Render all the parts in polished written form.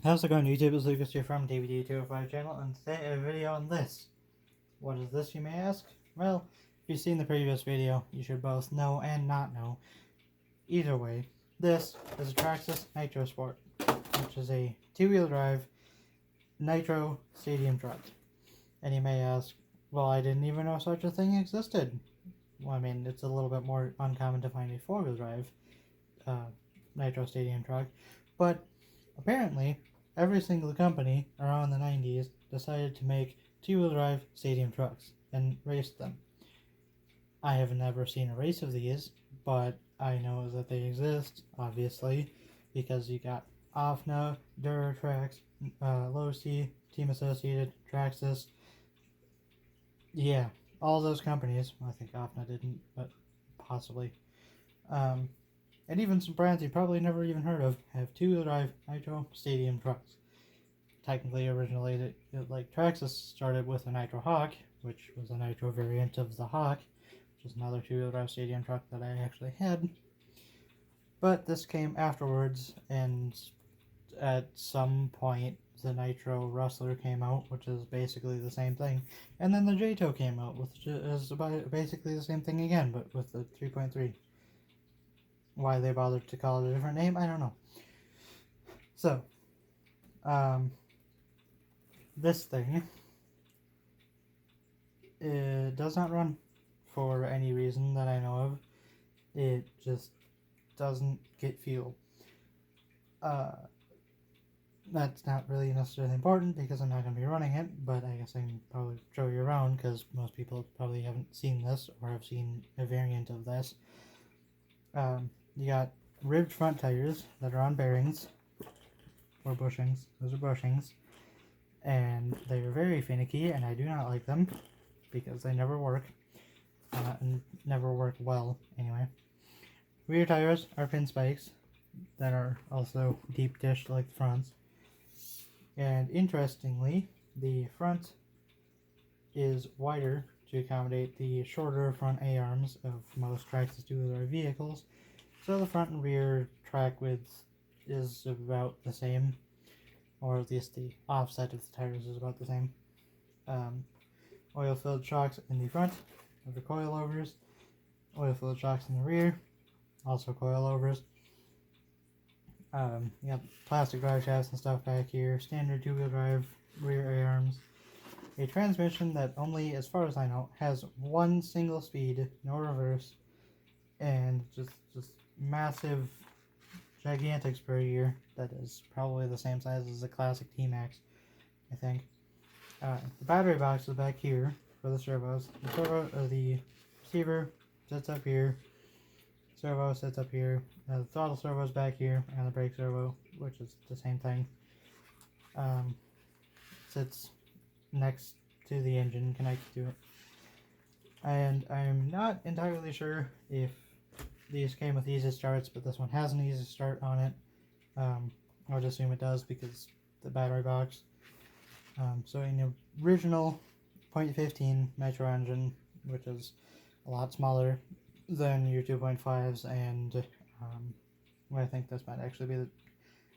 How's it going, YouTube? It's Lucas here from DVD205 channel, and today I have a video on this. What is this, you may ask? Well, if you've seen the previous video, you should both know and not know. Either way, this is a Traxxas Nitro Sport, which is a two-wheel drive Nitro stadium truck. And you may ask, well, I didn't even know such a thing existed. Well, I mean, it's a little bit more uncommon to find a four-wheel drive Nitro stadium truck, but apparently every single company around the 90s decided to make two-wheel drive stadium trucks and race them. I have never seen a race of these, but I know that they exist, obviously, because you got Offna, Duratrax, Losi, Team Associated, Traxxas. Yeah, all those companies. I think Offna didn't, but possibly. And even some brands you probably never even heard of have two-wheel drive Nitro stadium trucks. Technically, originally, like Traxxas started with a Nitro Hawk, which was a Nitro variant of the Hawk, which is another two-wheel drive stadium truck that I actually had. But this came afterwards, and at some point, the Nitro Rustler came out, which is basically the same thing. And then the J-Tow came out, which is basically the same thing again, but with the 3.3. Why they bothered to call it a different name, I don't know. So, this thing, it does not run for any reason that I know of. It just doesn't get fuel. That's not really necessarily important because I'm not going to be running it, but I guess I can probably show you around because most people probably haven't seen this or have seen a variant of this. You got ribbed front tires that are on bearings, or bushings. Those are bushings. And they are very finicky, and I do not like them because they never work. And never work well, anyway. Rear tires are pin spikes that are also deep dished like the fronts. And interestingly, the front is wider to accommodate the shorter front A-arms of most Traxxas two-wheeler vehicles. So the front and rear track width is about the same, or at least the offset of the tires is about the same. Oil-filled shocks in the front of the coilovers, oil-filled shocks in the rear, also coilovers. You got plastic drive shafts and stuff back here, standard two-wheel drive rear A-arms, a transmission that only, as far as I know, has one single speed, no reverse, and just massive, gigantic spur gear that is probably the same size as the classic T-Max, I think. The battery box is back here for the servos. The receiver sits up here. Servo sits up here. The throttle servo is back here, and the brake servo, which is the same thing, sits next to the engine, connected to it. And I'm not entirely sure if these came with easy starts, but this one has an easy start on it. I would assume it does because the battery box. So in the original .15 Nitro engine, which is a lot smaller than your 2.5s, and well, I think this might actually be the,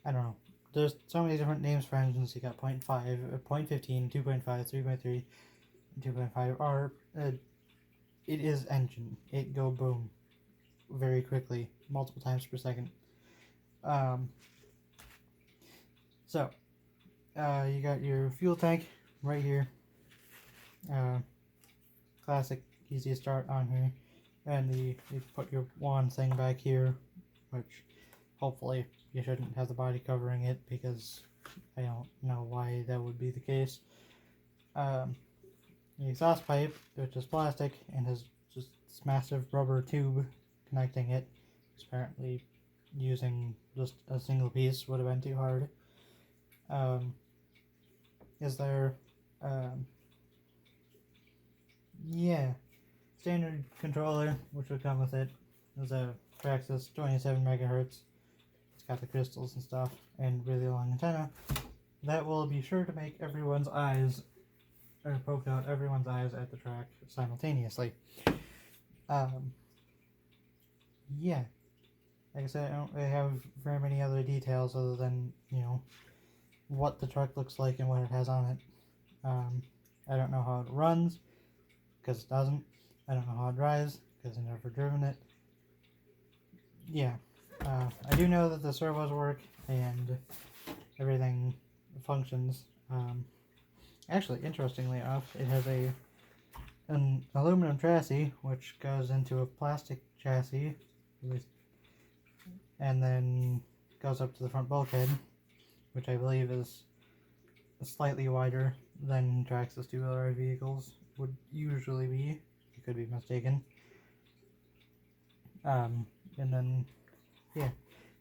I don't know. There's so many different names for engines. You got .5, .15, 2.5, 3.3, 2.5 R. It is engine. It go boom very quickly, multiple times per second. So you got your fuel tank right here. Classic easy start on here, and you put your wand thing back here, which hopefully you shouldn't have the body covering it because I don't know why that would be the case. The exhaust pipe, which is plastic and has just this massive rubber tube connecting it. Apparently using just a single piece would have been too hard. Is there yeah, standard controller which would come with it is a Traxxas 27 megahertz. It's got the crystals and stuff and really long antenna that will be sure to make everyone's eyes, or poke out everyone's eyes at the track simultaneously. Yeah, like I said, I don't really have very many other details other than, you know, what the truck looks like and what it has on it. I don't know how it runs, because it doesn't. I don't know how it drives, because I've never driven it. Yeah, I do know that the servos work and everything functions. Actually, interestingly enough, it has an aluminum chassis, which goes into a plastic chassis, at least, and then goes up to the front bulkhead, which I believe is slightly wider than Traxxas two-wheeler vehicles would usually be. I could be mistaken. And then, yeah.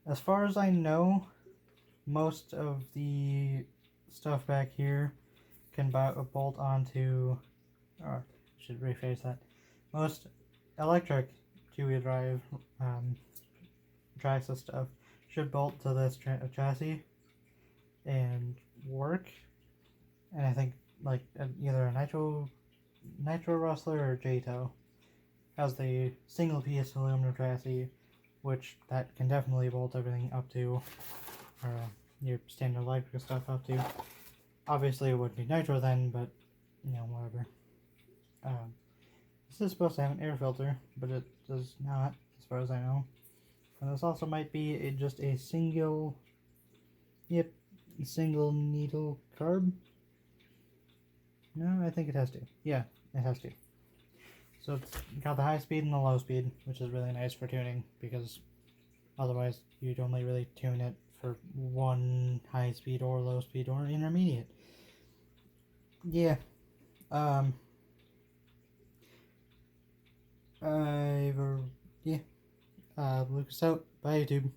As far as I know, most of the stuff back here can bolt onto, or I should rephrase that. Most electric two-wheel drive Traxxas stuff should bolt to this chassis and work. And I think like either a Nitro Rustler or J-Tow has the single piece aluminum chassis, which that can definitely bolt everything up to, or your standard electric stuff up to. Obviously it wouldn't be Nitro then, but you know, whatever. This is supposed to have an air filter, but it does not, as far as I know. And this also might be just a single needle carb. No, I think it has to. Yeah, it has to. So it's got the high speed and the low speed, which is really nice for tuning, because otherwise you'd only really tune it for one high speed or low speed or intermediate. Yeah. Yeah. Lucas out. Bye, YouTube.